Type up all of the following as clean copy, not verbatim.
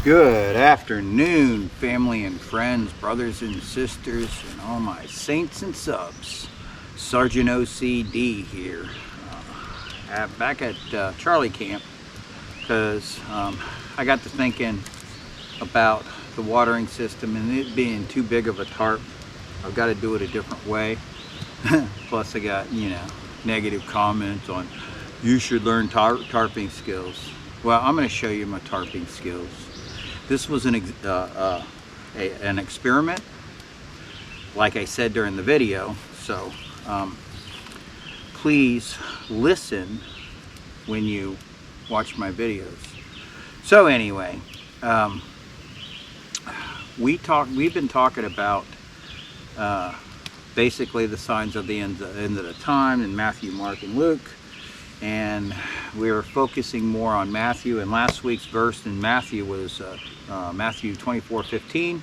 Good afternoon, family and friends, brothers and sisters, and all my saints and subs. Sergeant OCD here, back at Charlie Camp, because I got to thinking about the watering system and it being too big of a tarp. I've got to do it a different way. Plus I got, negative comments on you should learn tarping skills. Well, I'm going to show you my tarping skills. This was an experiment, like I said during the video, so please listen when you watch my videos. So anyway, we've been talking about basically the signs of the end of the time in Matthew, Mark, and Luke. And we were focusing more on Matthew, and last week's verse in Matthew was Matthew 24:15.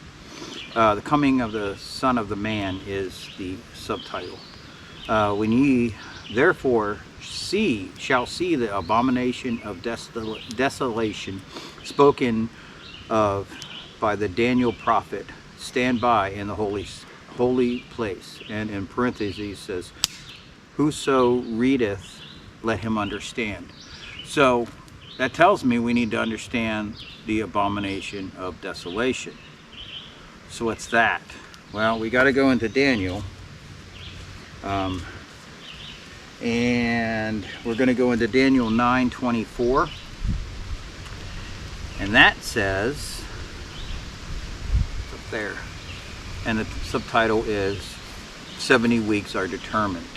The coming of the Son of the Man is the subtitle. When ye therefore shall see the abomination of desolation spoken of by the Daniel prophet, stand by in the holy place. And in parentheses says, whoso readeth, let him understand. So that tells me we need to understand the abomination of desolation. So what's that? Well, we got to go into Daniel, and we're going to go into Daniel 9:24, and that says, it's up there, and the subtitle is 70 weeks are determined.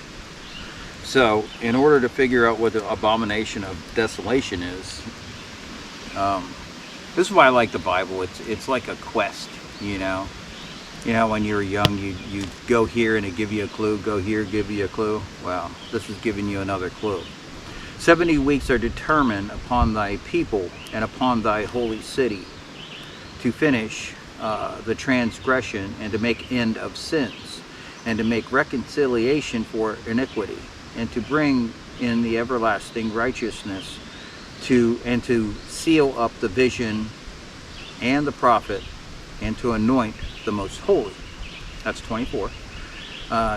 So, in order to figure out what the abomination of desolation is, this is why I like the Bible. It's like a quest, You know, when you were young, you go here and it give you a clue. Go here, give you a clue. Well, this is giving you another clue. 70 weeks are determined upon thy people and upon thy holy city to finish the transgression and to make end of sins and to make reconciliation for iniquity, and to bring in the everlasting righteousness, and to seal up the vision and the prophet, and to anoint the most holy. That's 24.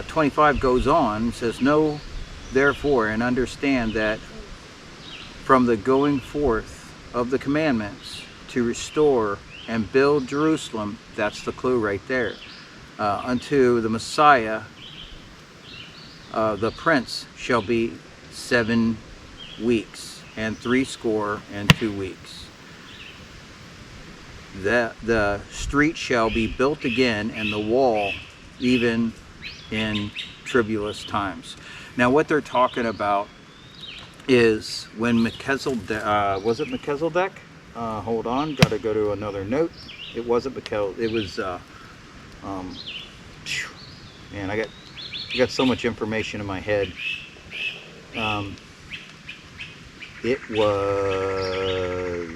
25 goes on and says, know therefore and understand that from the going forth of the commandments to restore and build Jerusalem, that's the clue right there, unto the Messiah, the prince, shall be 7 weeks and 62 weeks. The street shall be built again, and the wall even in tribulous times. Now what they're talking about is when Melchizedek, was it Melchizedek? Hold on, got to go to another note. It wasn't Melchizedek, it was, man, I got so much information in my head. It was,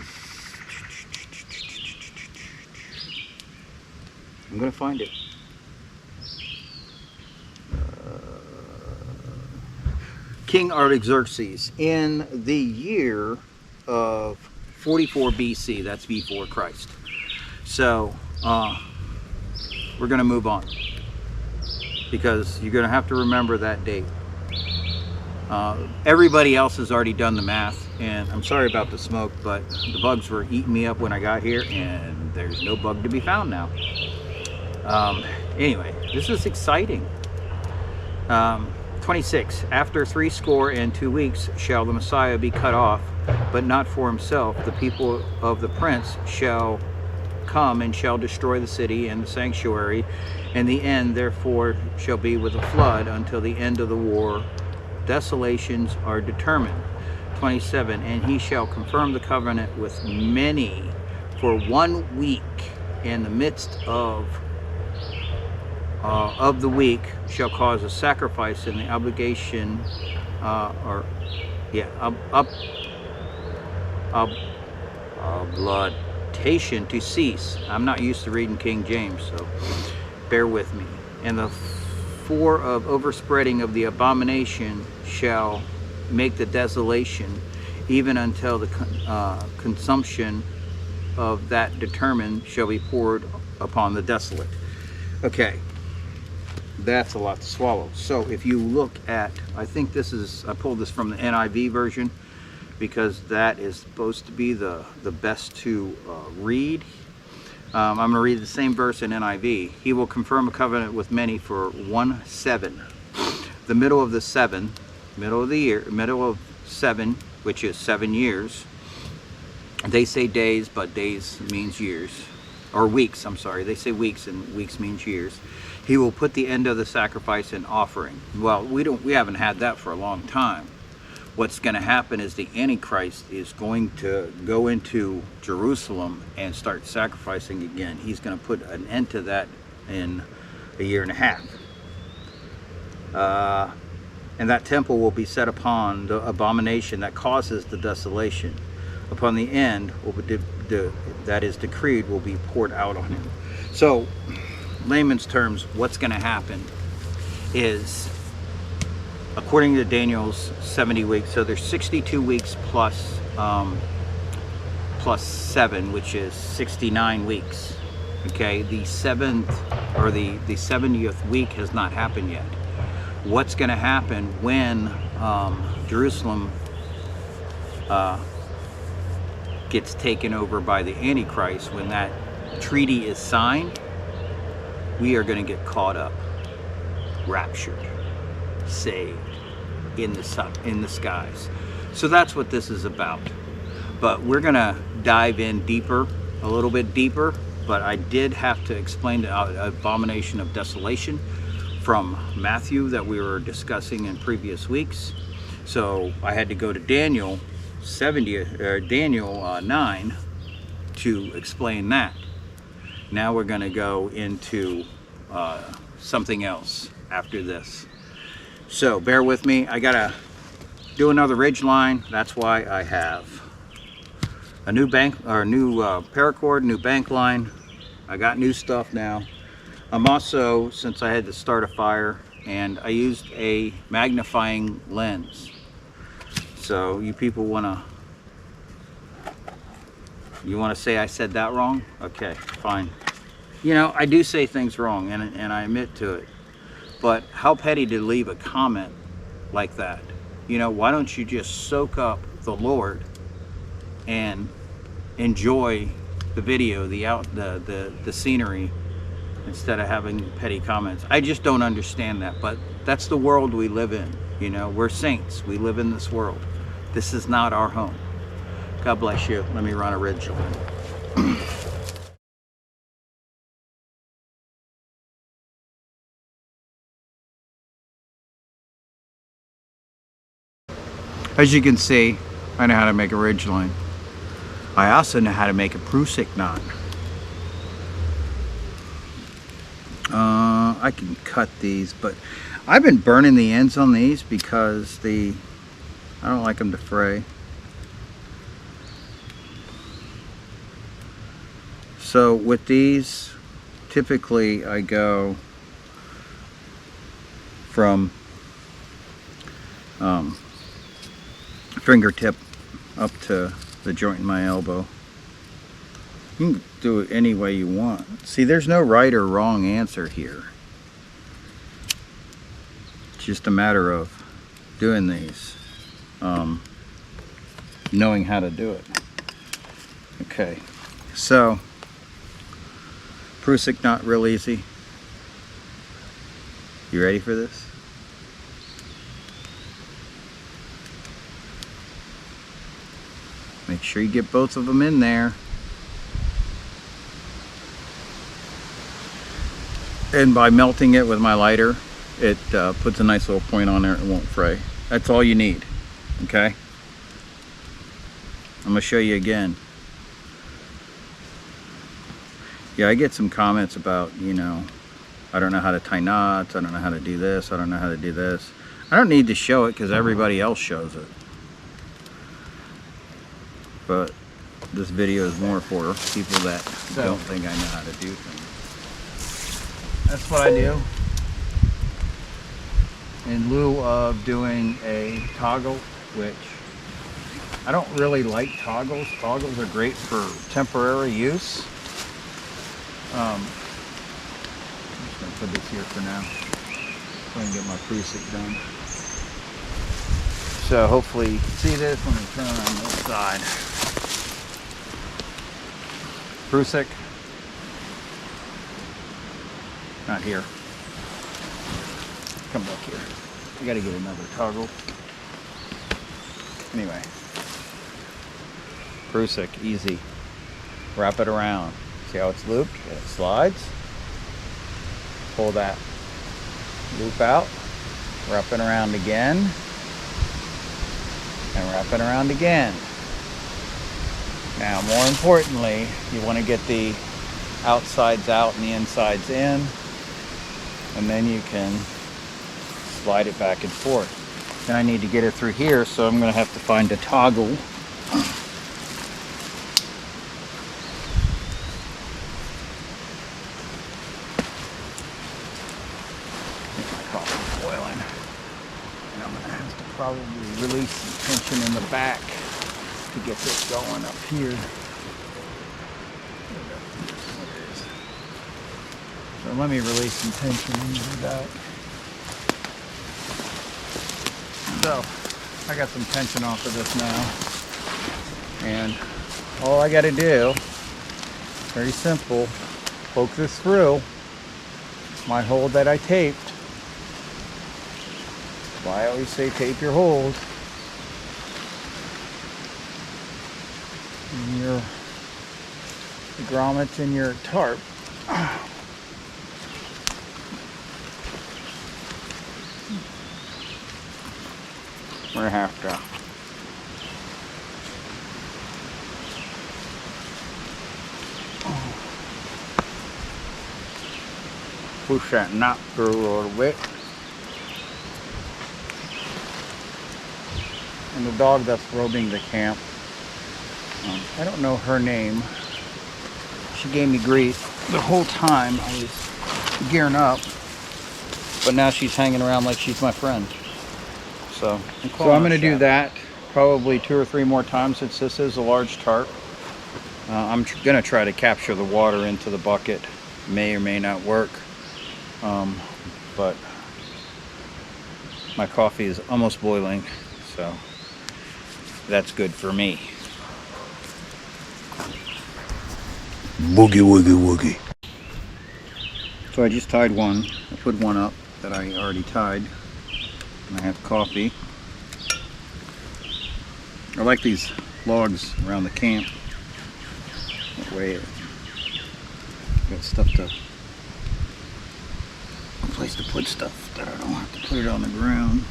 I'm going to find it. King Artaxerxes in the year of 44 BC, that's before Christ. So we're going to move on, because you're going to have to remember that date. Everybody else has already done the math, and I'm sorry about the smoke, but the bugs were eating me up when I got here, and there's no bug to be found now. Anyway, this is exciting. 26, after 62 weeks shall the Messiah be cut off, but not for himself. The people of the prince shall come and shall destroy the city and the sanctuary, and the end therefore shall be with a flood until the end of the war. Desolations are determined. 27, and he shall confirm the covenant with many for 1 week. In the midst of the week shall cause a sacrifice in the obligation, oblatation to cease. I'm not used to reading King James, so bear with me. And the 4 of overspreading of the abomination shall make the desolation, even until the consumption of that determined shall be poured upon the desolate. Okay, that's a lot to swallow. So if you look at, I think this is, I pulled this from the NIV version because that is supposed to be the best to read. I'm going to read the same verse in NIV. He will confirm a covenant with many for 1/7. The middle of the 7, middle of the year, middle of 7, which is 7 years. They say days, but days means years. Or weeks, I'm sorry. They say weeks, and weeks means years. He will put the end of the sacrifice and offering. Well, we haven't had that for a long time. What's going to happen is the Antichrist is going to go into Jerusalem and start sacrificing again. He's going to put an end to that in a year and a half. And that temple will be set upon the abomination that causes the desolation. Upon the end that is decreed will be poured out on him. So, layman's terms, what's going to happen is, according to Daniel's 70 weeks, so there's 62 weeks plus 7, which is 69 weeks. Okay, the 7th or the 70th week has not happened yet. What's going to happen when Jerusalem gets taken over by the Antichrist? When that treaty is signed, we are going to get caught up, raptured, saved in the skies. So that's what this is about. But we're going to dive in deeper, a little bit deeper. But I did have to explain the abomination of desolation from Matthew that we were discussing in previous weeks. So I had to go to Daniel 9 to explain that. Now we're going to go into something else after this. So bear with me. I gotta do another ridge line. That's why I have a new paracord, new bank line. I got new stuff now. I'm also, since I had to start a fire, and I used a magnifying lens. So you people wanna say I said that wrong? Okay, fine. You know, I do say things wrong, and I admit to it. But how petty to leave a comment like that. You know, why don't you just soak up the Lord and enjoy the video, the scenery, instead of having petty comments? I just don't understand that, but that's the world we live in. You know, we're saints. We live in this world. This is not our home. God bless you. Let me run a ridge line. As you can see, I know how to make a ridge line. I also know how to make a prusik knot. I can cut these, but I've been burning the ends on these because I don't like them to fray. So with these, typically I go from fingertip up to the joint in my elbow. You can do it any way you want. See, there's no right or wrong answer here. It's just a matter of doing these, knowing how to do it. Okay, so prusik knot, real easy. You ready for this? Make sure you get both of them in there. And by melting it with my lighter, it puts a nice little point on there. It won't fray. That's all you need. Okay? I'm going to show you again. Yeah, I get some comments about, you know, I don't know how to tie knots. I don't know how to do this. I don't know how to do this. I don't need to show it because everybody else shows it. But this video is more for people that don't think I know how to do things. That's what I do. In lieu of doing a toggle, which I don't really like toggles. Toggles are great for temporary use. I'm just going to put this here for now. Try and get my Prusik done. So hopefully, see this when we turn on this side. Prusik. Not here. Come back here. I gotta get another toggle. Anyway. Prusik, easy. Wrap it around. See how it's looped? It slides. Pull that loop out. Wrap it around again. And wrap it around again. Now, more importantly, you want to get the outsides out and the insides in. And then you can slide it back and forth. Now I need to get it through here, so I'm going to have to find a toggle. Get my coffee boiling. And I'm going to have to probably release some tension in the back to get this going up here. So let me release some tension into the back. So I got some tension off of this now. And all I got to do, very simple, poke this through my hole that I taped. That's why I always say tape your holes. And your grommets and your tarp. We're gonna have to push that knot through a little bit. And the dog that's roaming the camp, I don't know her name. She gave me grief the whole time I was gearing up, but now she's hanging around like she's my friend. So I'm going to do that probably 2 or 3 more times, since this is a large tarp. I'm going to try to capture the water into the bucket. May or may not work, but my coffee is almost boiling, so that's good for me. Boogie woogie woogie. So I just tied one. I put one up that I already tied. And I have coffee. I like these logs around the camp. That way I've got stuff to, a place to put stuff that I don't have to put it on the ground.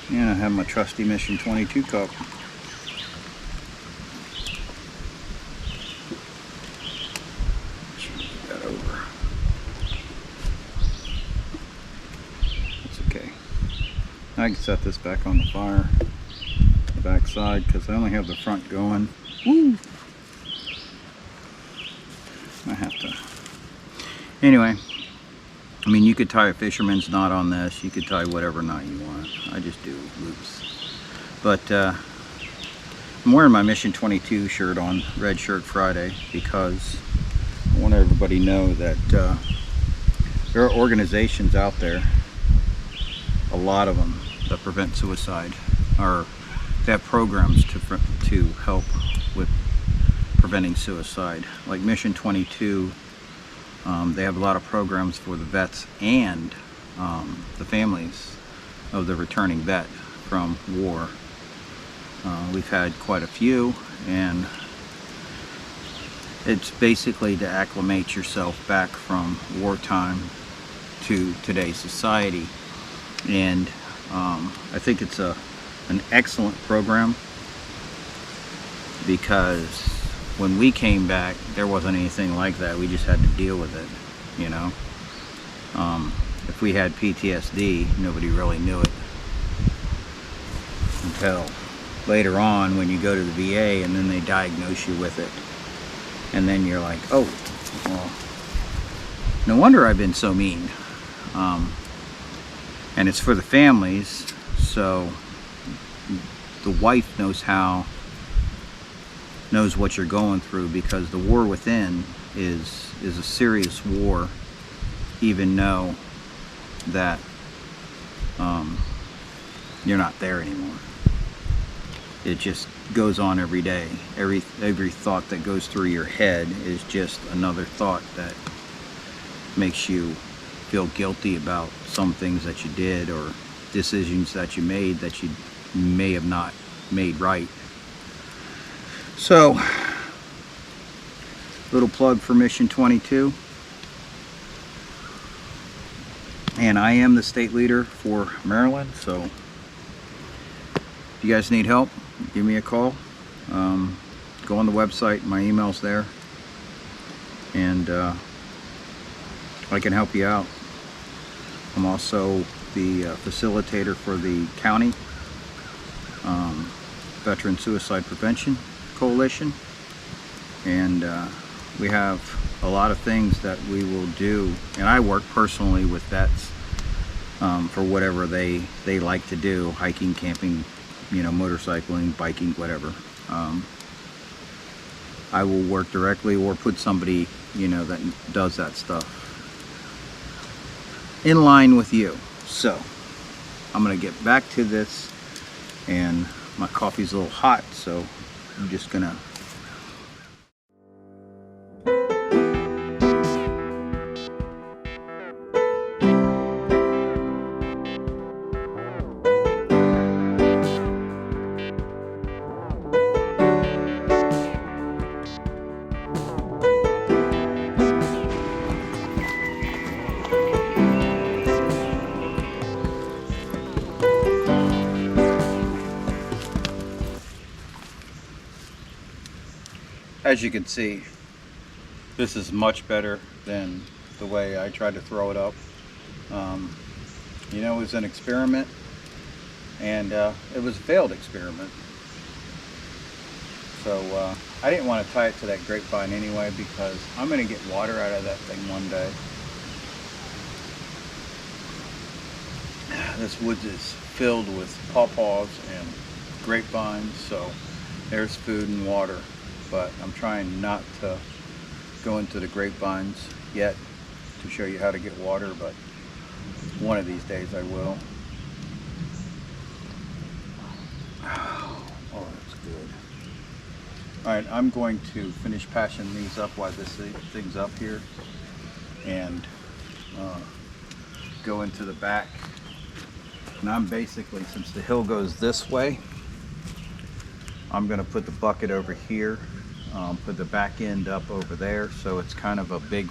And I have my trusty Mission 22 cup. That over. I can set this back on the fire, the back side, because I only have the front going. Woo! I have to. Anyway, I mean, you could tie a fisherman's knot on this. You could tie whatever knot you want. I just do loops. But I'm wearing my Mission 22 shirt on Red Shirt Friday because I want everybody to know that there are organizations out there, a lot of them, that prevent suicide, or they have programs to help with preventing suicide. Like Mission 22, they have a lot of programs for the vets and the families of the returning vet from war. We've had quite a few, and it's basically to acclimate yourself back from wartime to today's society. And I think it's an excellent program, because when we came back there wasn't anything like that. We just had to deal with it, you know. If we had PTSD, nobody really knew it until later on when you go to the VA and then they diagnose you with it, and then you're like, oh, well, no wonder I've been so mean. And it's for the families, so the wife knows what you're going through, because the war within is a serious war, even though that you're not there anymore. It just goes on every day. Every thought that goes through your head is just another thought that makes you feel guilty about some things that you did, or decisions that you made that you may have not made right. So, little plug for Mission 22. And I am the state leader for Maryland, so if you guys need help, give me a call. Go on the website, my email's there, and I can help you out. I'm also the facilitator for the county Veteran Suicide Prevention Coalition, and we have a lot of things that we will do, and I work personally with vets for whatever they like to do: hiking, camping, motorcycling, biking, whatever. I will work directly or put somebody that does that stuff in line with you. So I'm gonna get back to this, and my coffee's a little hot, so I'm just gonna as you can see, this is much better than the way I tried to throw it up. It was an experiment, and it was a failed experiment. So I didn't want to tie it to that grapevine anyway, because I'm going to get water out of that thing one day. This woods is filled with pawpaws and grapevines, so there's food and water. But I'm trying not to go into the grapevines yet to show you how to get water, but one of these days I will. Oh, that's good. Alright, I'm going to finish patching these up while this thing's up here, and go into the back. And I'm basically, since the hill goes this way, I'm going to put the bucket over here. Put the back end up over there, so it's kind of a big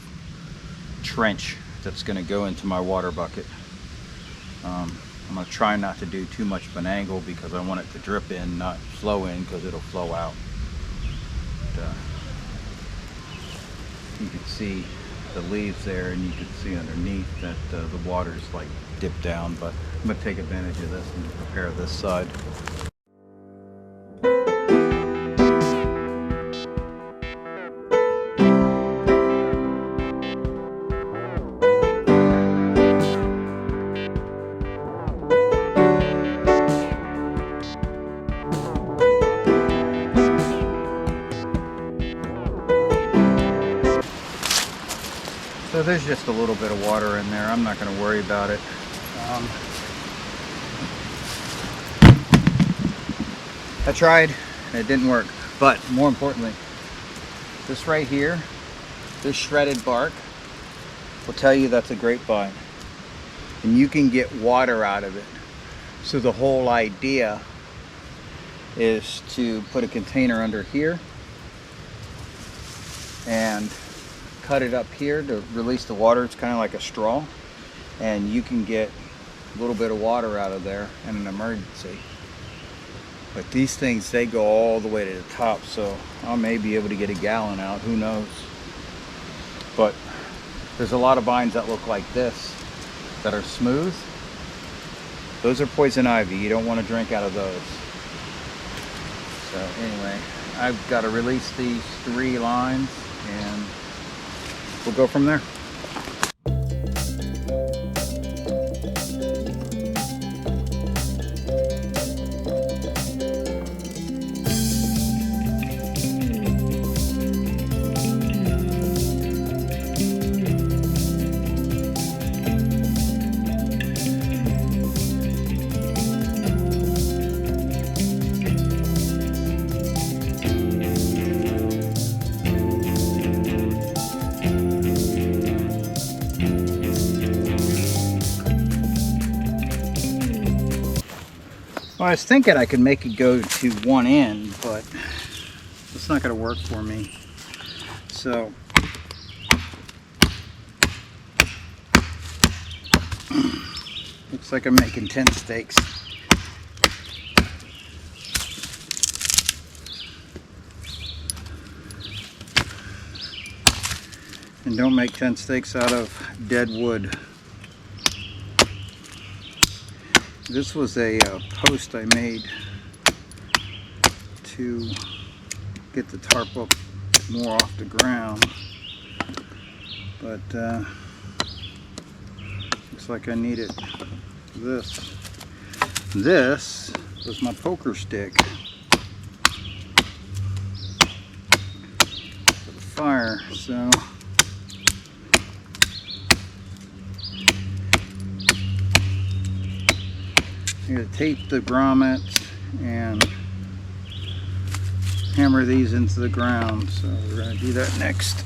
trench that's going to go into my water bucket. I'm going to try not to do too much of an angle, because I want it to drip in, not flow in, because it'll flow out. But, you can see the leaves there, and you can see underneath that the water's like dipped down, but I'm going to take advantage of this and prepare this side. So there's just a little bit of water in there. I'm not going to worry about it. I tried and it didn't work. But more importantly, this right here, this shredded bark, will tell you that's a grapevine. And you can get water out of it. So the whole idea is to put a container under here and cut it up here to release the water. It's kind of like a straw, and you can get a little bit of water out of there in an emergency. But these things, they go all the way to the top, so I may be able to get a gallon out, who knows. But there's a lot of vines that look like this that are smooth. Those are poison ivy. You don't want to drink out of those. So anyway, I've got to release these 3 lines, and we'll go from there. Well, I was thinking I could make it go to one end, but it's not going to work for me. So looks like I'm making tent stakes. And don't make tent stakes out of dead wood. This was a post I made to get the tarp up more off the ground, but looks like I needed this. This was my poker stick for the fire, so I'm going to tape the grommets and hammer these into the ground, so we're going to do that next.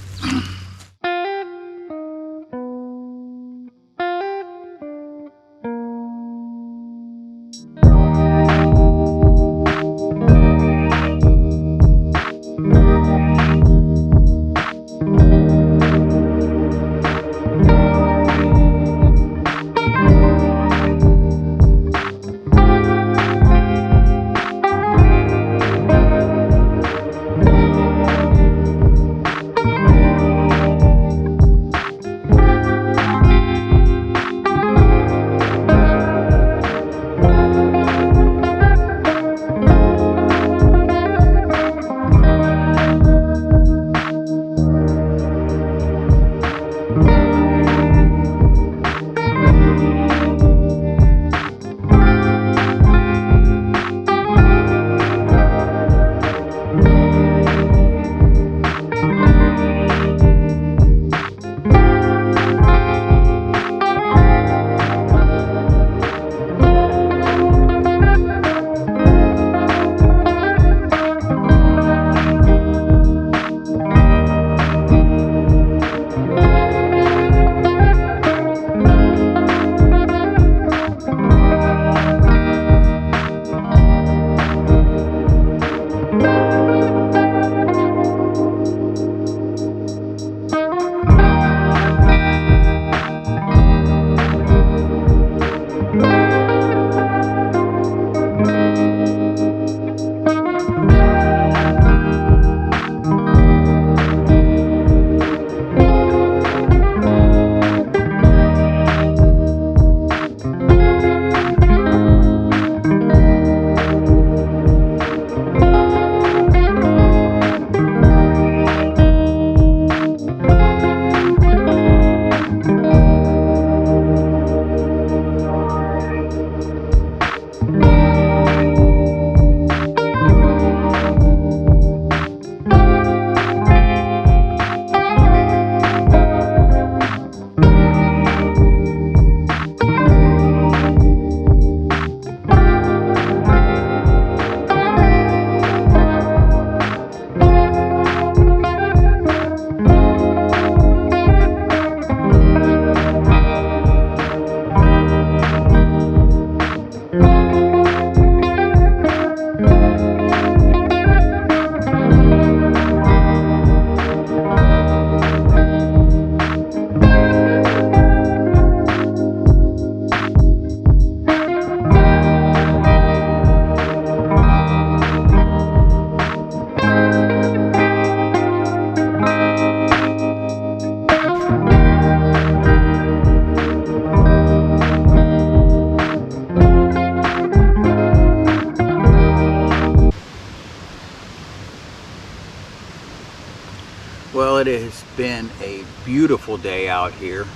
Well, it has been a beautiful day out here.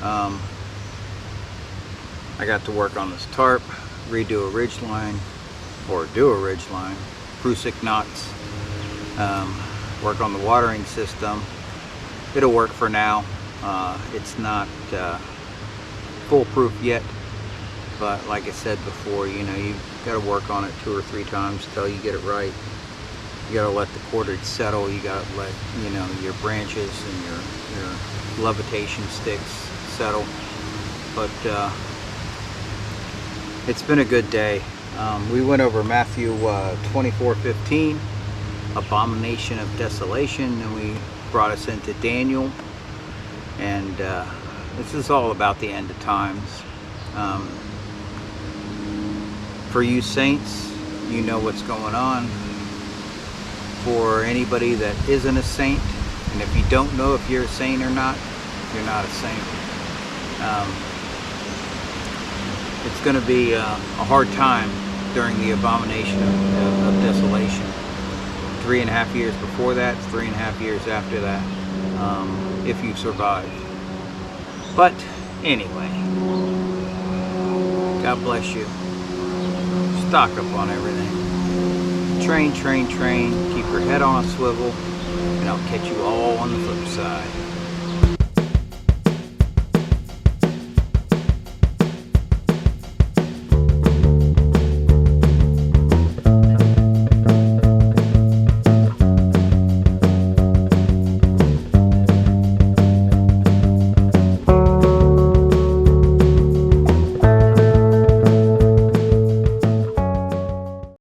I got to work on this tarp, redo a ridge line, or do a ridge line, prusik knots, work on the watering system. It'll work for now. It's not foolproof yet, but like I said before, you know, you've got to work on it 2 or 3 times till you get it right. You got to let the cordage settle. You got to let, you know, your branches and your levitation sticks settle. But it's been a good day. We went over Matthew 24:15, abomination of desolation, and we brought us into Daniel. And this is all about the end of times. For you saints, you know what's going on. For anybody that isn't a saint, and if you don't know if you're a saint or not, you're not a saint. It's going to be a hard time during the abomination of desolation. 3.5 years before that, 3.5 years after that, if you survive. But anyway, God bless you. Stock up on everything. Train, train, train. Keep your head on a swivel, and I'll catch you all on the flip side.